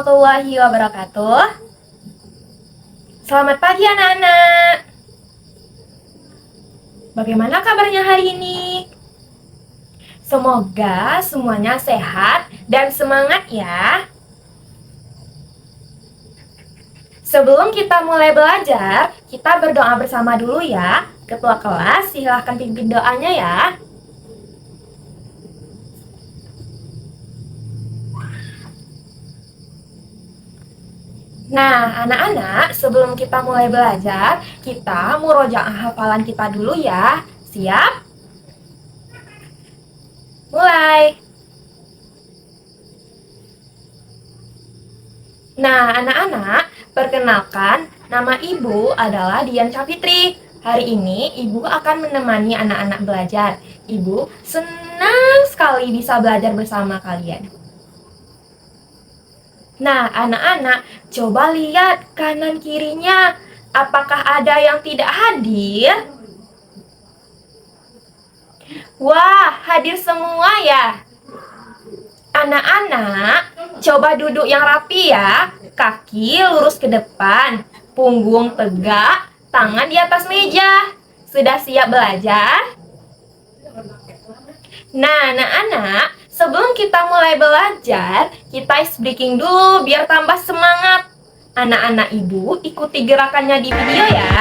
warahmatullahi wabarakatuh. Selamat pagi anak-anak. Bagaimana kabarnya hari ini? Semoga semuanya sehat dan semangat ya. Sebelum kita mulai belajar, kita berdoa bersama dulu ya. Ketua kelas, silahkan pimpin doanya ya. Nah, anak-anak, sebelum kita mulai belajar, kita murojaah hafalan kita dulu ya. Siap? Mulai. Nah, anak-anak, perkenalkan, nama Ibu adalah Dian Cafitri. Hari ini, Ibu akan menemani anak-anak belajar. Ibu senang sekali bisa belajar bersama kalian. Nah, anak-anak, coba lihat kanan kirinya. Apakah ada yang tidak hadir? Wah, hadir semua ya. Anak-anak, coba duduk yang rapi ya. Kaki lurus ke depan, punggung tegak, tangan di atas meja. Sudah siap belajar? Nah, anak-anak, sebelum kita mulai belajar, kita ice breaking dulu biar tambah semangat. Anak-anak Ibu, ikuti gerakannya di video ya.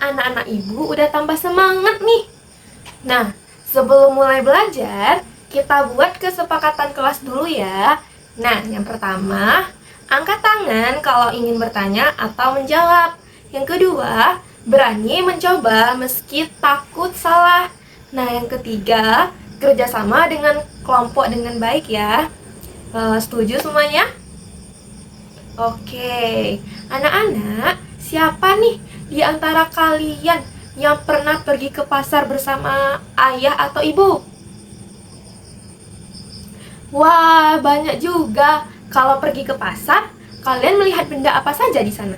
Anak-anak Ibu udah tambah semangat nih. Nah, sebelum mulai belajar, kita buat kesepakatan kelas dulu ya. Nah, yang pertama, angkat tangan kalau ingin bertanya atau menjawab. Yang kedua, berani mencoba meski takut salah. Nah, yang ketiga, kerjasama dengan kelompok dengan baik ya. Setuju semuanya? Oke, anak-anak, siapa nih di antara kalian yang pernah pergi ke pasar bersama ayah atau ibu? Wah, banyak juga. Kalau pergi ke pasar, kalian melihat benda apa saja di sana?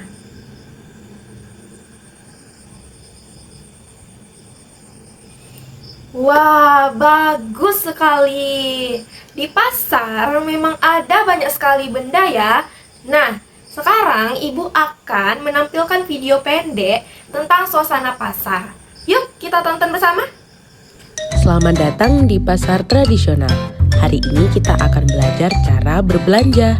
Wah, bagus sekali. Di pasar memang ada banyak sekali benda ya. Nah, sekarang Ibu akan menampilkan video pendek tentang suasana pasar. Yuk, kita tonton bersama. Selamat datang di pasar tradisional. Hari ini kita akan belajar cara berbelanja.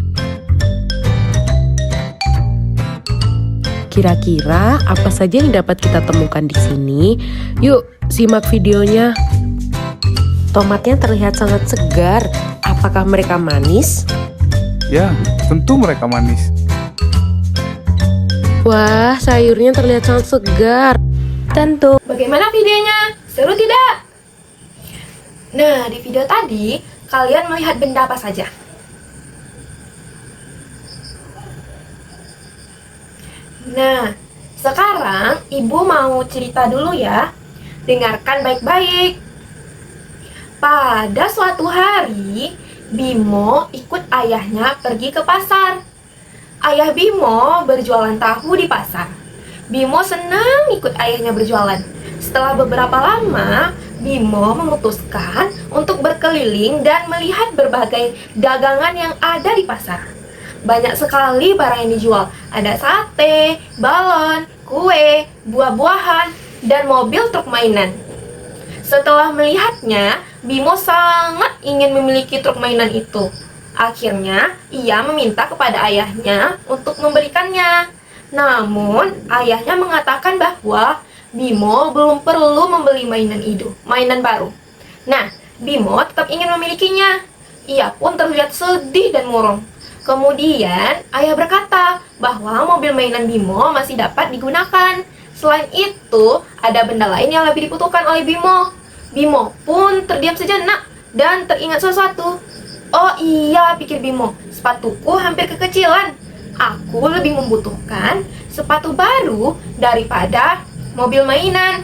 Kira-kira apa saja yang dapat kita temukan di sini? Yuk, simak videonya. Tomatnya terlihat sangat segar. Apakah mereka manis? Ya, tentu mereka manis. Wah, sayurnya terlihat sangat segar. Tentu. Bagaimana videonya? Seru tidak? Nah, di video tadi, kalian melihat benda apa saja? Nah, sekarang ibu mau cerita dulu ya. Dengarkan baik-baik. Pada suatu hari, Bimo ikut ayahnya pergi ke pasar. Ayah Bimo berjualan tahu di pasar. Bimo senang ikut ayahnya berjualan. Setelah beberapa lama, Bimo memutuskan untuk berkeliling dan melihat berbagai dagangan yang ada di pasar. Banyak sekali barang yang dijual. Ada sate, balon, kue, buah-buahan, dan mobil truk mainan. Setelah melihatnya, Bimo sangat ingin memiliki truk mainan itu. Akhirnya, ia meminta kepada ayahnya untuk memberikannya. Namun, ayahnya mengatakan bahwa Bimo belum perlu membeli mainan baru. Nah, Bimo tetap ingin memilikinya. Ia pun terlihat sedih dan murung. Kemudian, ayah berkata bahwa mobil mainan Bimo masih dapat digunakan. Selain itu, ada benda lain yang lebih dibutuhkan oleh Bimo. Bimo pun terdiam sejenak dan teringat sesuatu. Oh iya, pikir Bimo, sepatuku hampir kekecilan. Aku lebih membutuhkan sepatu baru daripada mobil mainan.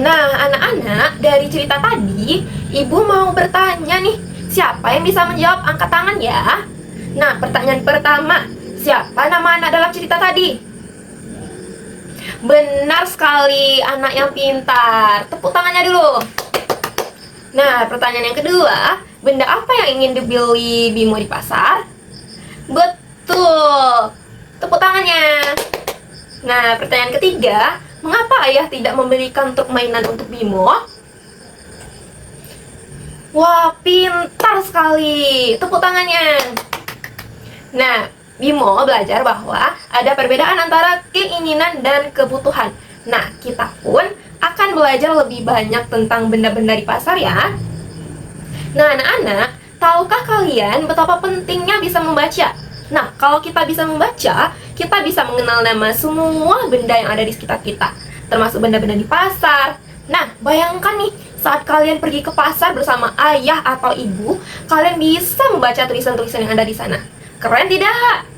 Nah, anak-anak, dari cerita tadi, ibu mau bertanya nih, siapa yang bisa menjawab? Angkat tangan ya. Nah, pertanyaan pertama, siapa nama anak dalam cerita tadi? Benar sekali, anak yang pintar. Tepuk tangannya dulu. Nah, pertanyaan yang kedua, benda apa yang ingin dibeli Bimo di pasar? Betul. Tepuk tangannya. Nah, pertanyaan ketiga, mengapa ayah tidak membelikan truk mainan untuk Bimo? Wah, pintar sekali. Tepuk tangannya. Nah, Bimo belajar bahwa ada perbedaan antara keinginan dan kebutuhan. Nah, kita pun akan belajar lebih banyak tentang benda-benda di pasar ya. Nah, anak-anak, tahukah kalian betapa pentingnya bisa membaca? Nah, kalau kita bisa membaca, kita bisa mengenal nama semua benda yang ada di sekitar kita, termasuk benda-benda di pasar. Nah, bayangkan nih, saat kalian pergi ke pasar bersama ayah atau ibu, kalian bisa membaca tulisan-tulisan yang ada di sana. Keren tidak?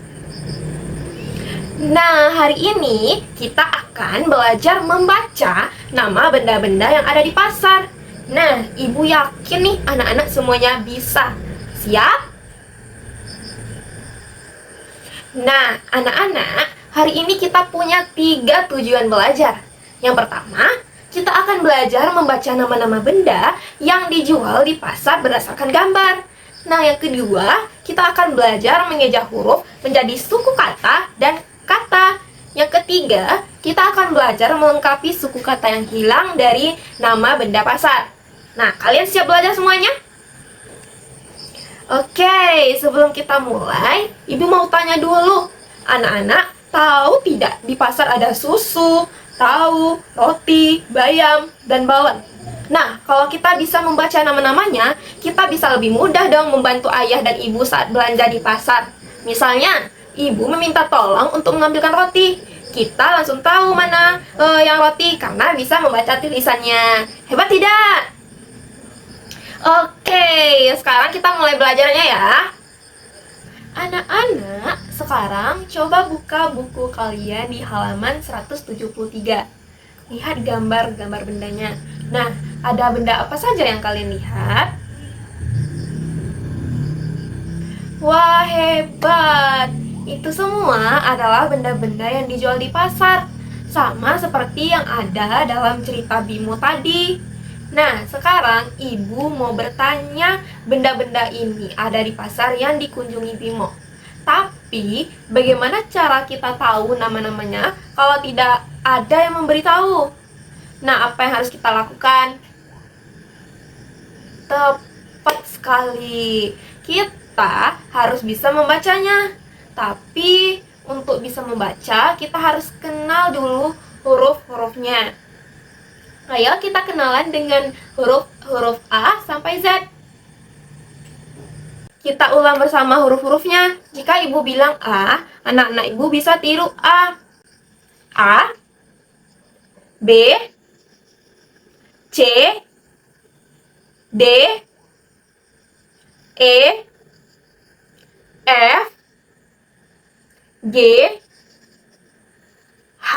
Nah, hari ini kita akan belajar membaca nama benda-benda yang ada di pasar. Nah, ibu yakin nih anak-anak semuanya bisa. Siap? Nah, anak-anak, hari ini kita punya 3 tujuan belajar. Yang pertama, kita akan belajar membaca nama-nama benda yang dijual di pasar berdasarkan gambar. Nah, yang kedua, kita akan belajar mengeja huruf menjadi suku kata dan kata. Yang ketiga, kita akan belajar melengkapi suku kata yang hilang dari nama benda pasar. Nah, kalian siap belajar semuanya? Oke, sebelum kita mulai, ibu mau tanya dulu. Anak-anak, tahu tidak di pasar ada susu, tahu, roti, bayam, dan balon? Nah, kalau kita bisa membaca nama-namanya, kita bisa lebih mudah dong membantu ayah dan ibu saat belanja di pasar. Misalnya, ibu meminta tolong untuk mengambilkan roti. Kita langsung tahu mana yang roti karena bisa membaca tulisannya. Hebat tidak? Oke, sekarang kita mulai belajarnya ya. Anak-anak, sekarang coba buka buku kalian di halaman 173. Lihat gambar-gambar bendanya. Nah, ada benda apa saja yang kalian lihat? Wah, hebat! Itu semua adalah benda-benda yang dijual di pasar. Sama seperti yang ada dalam cerita Bimo tadi. Nah, sekarang ibu mau bertanya, benda-benda ini ada di pasar yang dikunjungi Bimo. Tapi, bagaimana cara kita tahu nama-namanya kalau tidak ada yang memberitahu? Nah, apa yang harus kita lakukan? Tepat sekali. Kita harus bisa membacanya. Tapi, untuk bisa membaca, kita harus kenal dulu huruf-hurufnya. Ayo kita kenalan dengan huruf A sampai Z. Kita ulang bersama huruf-hurufnya. Jika ibu bilang A, anak-anak ibu bisa tiru A. A, B, C, D, E, F, G, H,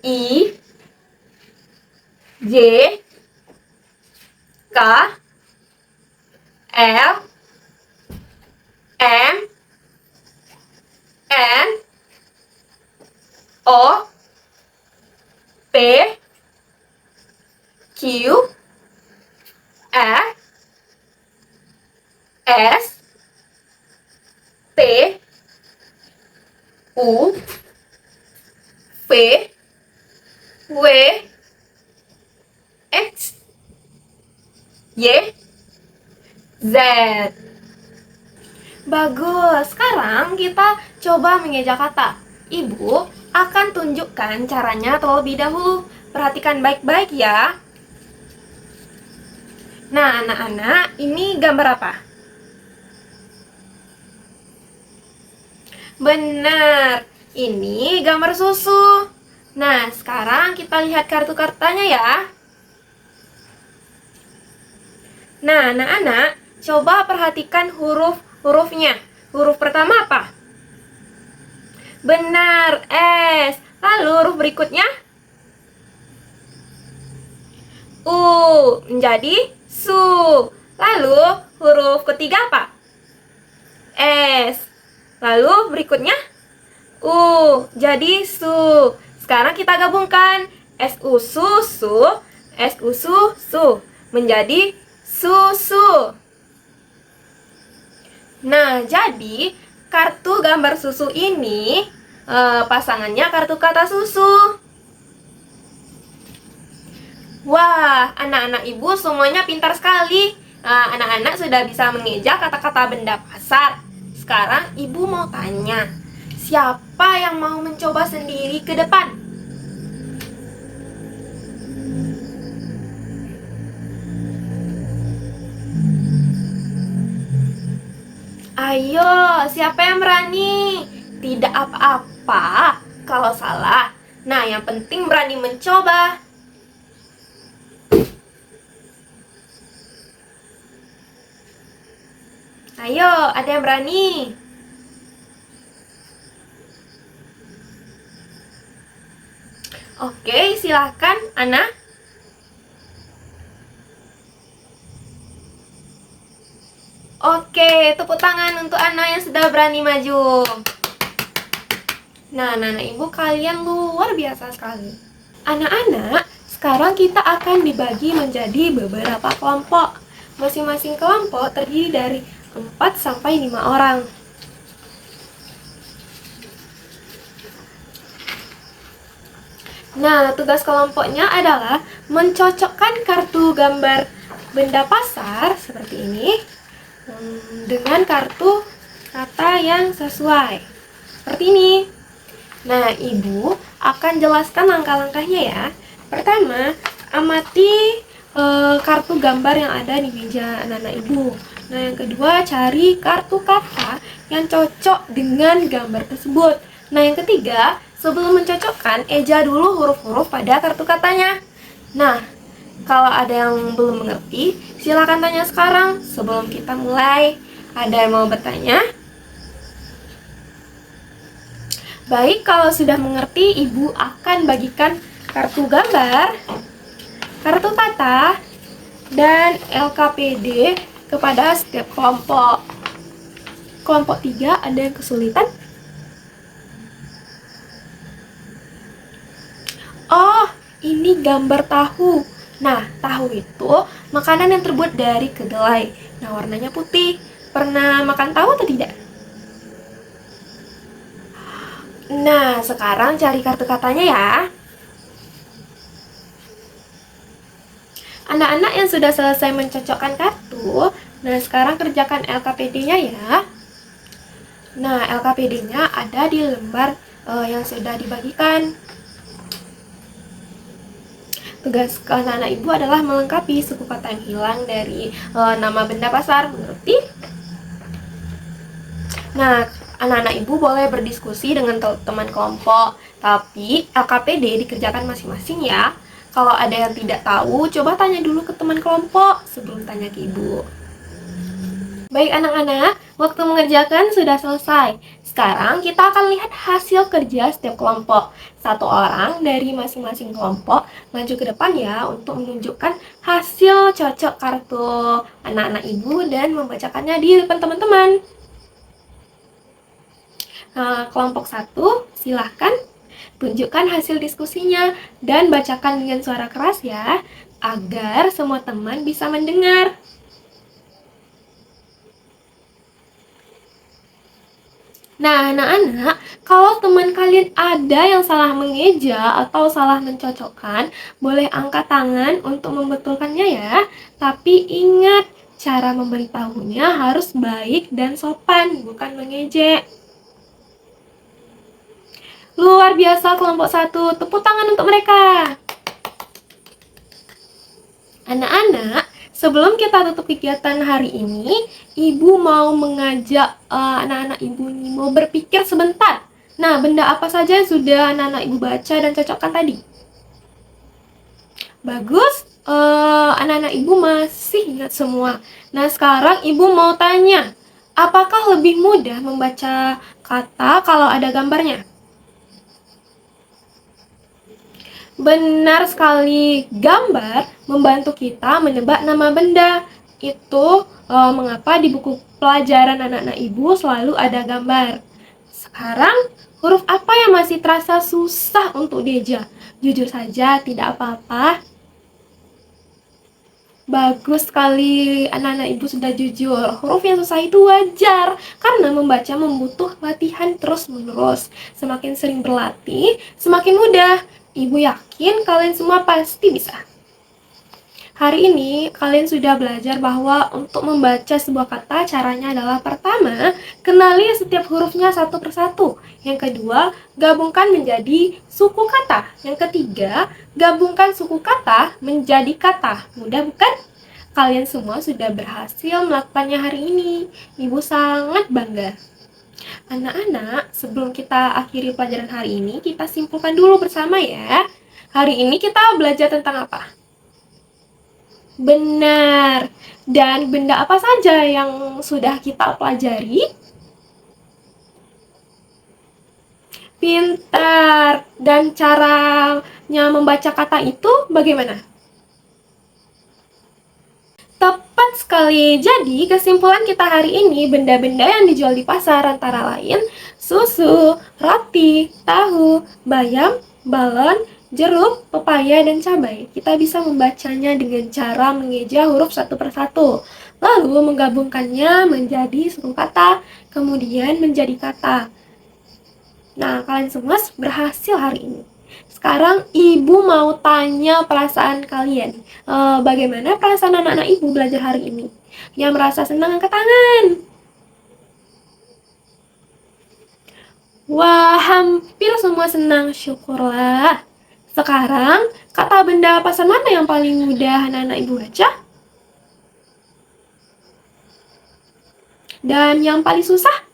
I, J, K, L, M, N, O, P, Q, R, S, T, U, V, W, X, Y, Z. Bagus, sekarang kita coba mengeja kata. Ibu akan tunjukkan caranya terlebih dahulu. Perhatikan baik-baik ya. Nah, anak-anak, ini gambar apa? Benar, ini gambar susu. Nah, sekarang kita lihat kartu-kartunya ya. Nah, anak-anak, coba perhatikan hurufnya. Huruf pertama apa? Benar, S. Lalu huruf berikutnya? U, menjadi su. Lalu huruf ketiga apa? S. Lalu berikutnya? U, jadi su. Sekarang kita gabungkan. SU susu, SU susu menjadi susu. Nah, jadi kartu gambar susu ini pasangannya kartu kata susu. Wah, anak-anak ibu semuanya pintar sekali. Anak-anak sudah bisa mengeja kata-kata benda pasar. Sekarang ibu mau tanya, siapa yang mau mencoba sendiri ke depan? Ayo, siapa yang berani? Tidak apa-apa kalau salah. Nah, yang penting berani mencoba. Ayo, ada yang berani? Oke, silakan, Ana. Oke, tepuk tangan untuk Ana yang sudah berani maju. Nah, anak ibu kalian luar biasa sekali. Anak-anak, sekarang kita akan dibagi menjadi beberapa kelompok. Masing-masing kelompok terdiri dari 4 sampai 5 orang. Nah, tugas kelompoknya adalah mencocokkan kartu gambar benda pasar seperti ini dengan kartu kata yang sesuai. Seperti ini. Nah, ibu akan jelaskan langkah-langkahnya ya. Pertama, amati kartu gambar yang ada di meja anak-anak ibu. Nah, yang kedua, cari kartu kata yang cocok dengan gambar tersebut. Nah, yang ketiga, sebelum mencocokkan, eja dulu huruf-huruf pada kartu katanya. Nah, kalau ada yang belum mengerti, silakan tanya sekarang sebelum kita mulai. Ada yang mau bertanya? Baik, kalau sudah mengerti, ibu akan bagikan kartu gambar, kartu kata, dan LKPD kepada setiap kelompok. Kelompok 3 ada yang kesulitan? Oh, ini gambar tahu. Nah, tahu itu makanan yang terbuat dari kedelai. Nah, warnanya putih. Pernah makan tahu atau tidak? Nah, sekarang cari kartu katanya ya. Anak-anak yang sudah selesai mencocokkan kartu, nah sekarang kerjakan LKPD-nya ya. Nah, LKPD-nya ada di lembar yang sudah dibagikan. Tugas anak-anak ibu adalah melengkapi suku kata yang hilang dari nama benda pasar. Mengerti? Nah, Anak-anak ibu boleh berdiskusi dengan teman kelompok, tapi LKPD dikerjakan masing-masing ya. Kalau ada yang tidak tahu, coba tanya dulu ke teman kelompok sebelum tanya ke ibu. Baik anak-anak, waktu mengerjakan sudah selesai. Sekarang kita akan lihat hasil kerja setiap kelompok. Satu orang dari masing-masing kelompok maju ke depan ya untuk menunjukkan hasil cocok kartu anak-anak ibu dan membacakannya di depan teman-teman. Nah, kelompok 1, silahkan tunjukkan hasil diskusinya dan bacakan dengan suara keras ya, agar semua teman bisa mendengar. Nah, anak-anak, kalau teman kalian ada yang salah mengeja atau salah mencocokkan, boleh angkat tangan untuk membetulkannya ya. Tapi ingat, cara memberitahunya harus baik dan sopan, bukan mengejek. Luar biasa kelompok 1, tepuk tangan untuk mereka. Anak-anak, sebelum kita tutup kegiatan hari ini, ibu mau mengajak anak-anak ibu ini mau berpikir sebentar. Nah, benda apa saja yang sudah anak-anak ibu baca dan cocokkan tadi? Bagus, anak-anak ibu masih ingat semua. Nah, sekarang ibu mau tanya, apakah lebih mudah membaca kata kalau ada gambarnya? Benar sekali, gambar membantu kita menebak nama benda. Itu mengapa di buku pelajaran anak-anak ibu selalu ada gambar. Sekarang, huruf apa yang masih terasa susah untuk dieja? Jujur saja, tidak apa-apa. Bagus sekali, anak-anak ibu sudah jujur. Huruf yang susah itu wajar, karena membaca membutuh latihan terus-menerus. Semakin sering berlatih, semakin mudah. Ibu yakin kalian semua pasti bisa. Hari ini, kalian sudah belajar bahwa untuk membaca sebuah kata, caranya adalah pertama, kenali setiap hurufnya satu persatu. Yang kedua, gabungkan menjadi suku kata. Yang ketiga, gabungkan suku kata menjadi kata. Mudah bukan? Kalian semua sudah berhasil melakukannya hari ini. Ibu sangat bangga. Anak-anak, sebelum kita akhiri pelajaran hari ini, kita simpulkan dulu bersama ya. Hari ini kita belajar tentang apa? Benar. Dan benda apa saja yang sudah kita pelajari? Pintar. Dan caranya membaca kata itu bagaimana? Tepat sekali. Jadi, kesimpulan kita hari ini, benda-benda yang dijual di pasar antara lain susu, roti, tahu, bayam, balon, jeruk, pepaya, dan cabai. Kita bisa membacanya dengan cara mengeja huruf satu persatu, lalu menggabungkannya menjadi suku kata, kemudian menjadi kata. Nah, kalian semua berhasil hari ini. Sekarang ibu mau tanya perasaan kalian. Bagaimana perasaan anak-anak ibu belajar hari ini? Yang merasa senang angkat tangan. Wah, hampir semua senang, syukurlah. Sekarang, kata benda pasar mana yang paling mudah anak-anak ibu baca? Dan yang paling susah?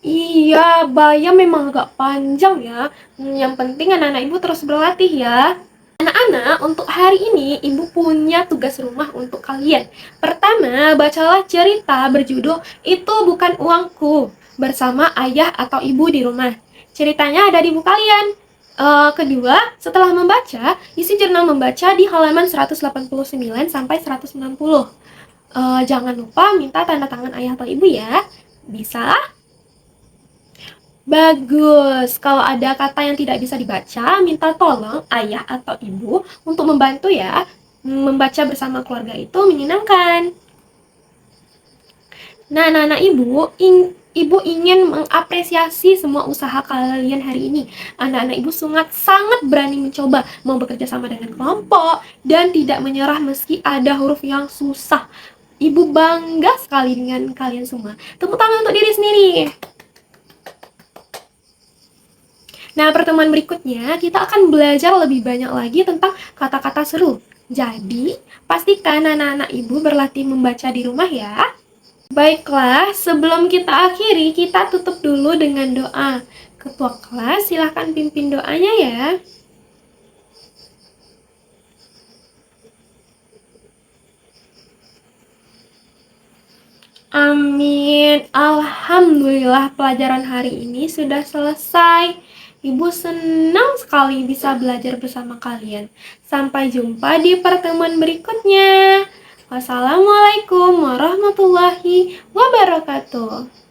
Iya, bayam memang agak panjang ya. Yang penting anak-anak ibu terus berlatih ya. Anak-anak, untuk hari ini ibu punya tugas rumah untuk kalian. Pertama, bacalah cerita berjudul Itu Bukan Uangku bersama ayah atau ibu di rumah. Ceritanya ada di buku kalian. Kedua, setelah membaca, isi jurnal membaca di halaman 189 sampai 190. Jangan lupa minta tanda tangan ayah atau ibu ya. Bisa? Bagus. Kalau ada kata yang tidak bisa dibaca, minta tolong ayah atau ibu untuk membantu ya. Membaca bersama keluarga itu menyenangkan. Nah, anak-anak ibu ingin mengapresiasi semua usaha kalian hari ini. Anak-anak ibu sangat berani mencoba, mau bekerja sama dengan kelompok, dan tidak menyerah meski ada huruf yang susah. Ibu bangga sekali dengan kalian semua. Tepuk tangan untuk diri sendiri. Nah, pertemuan berikutnya kita akan belajar lebih banyak lagi tentang kata-kata seru. Jadi, pastikan anak-anak ibu berlatih membaca di rumah ya. Baiklah, sebelum kita akhiri, kita tutup dulu dengan doa. Ketua kelas, silahkan pimpin doanya ya. Amin. Alhamdulillah pelajaran hari ini sudah selesai. Ibu senang sekali bisa belajar bersama kalian. Sampai jumpa di pertemuan berikutnya. Wassalamualaikum warahmatullahi wabarakatuh.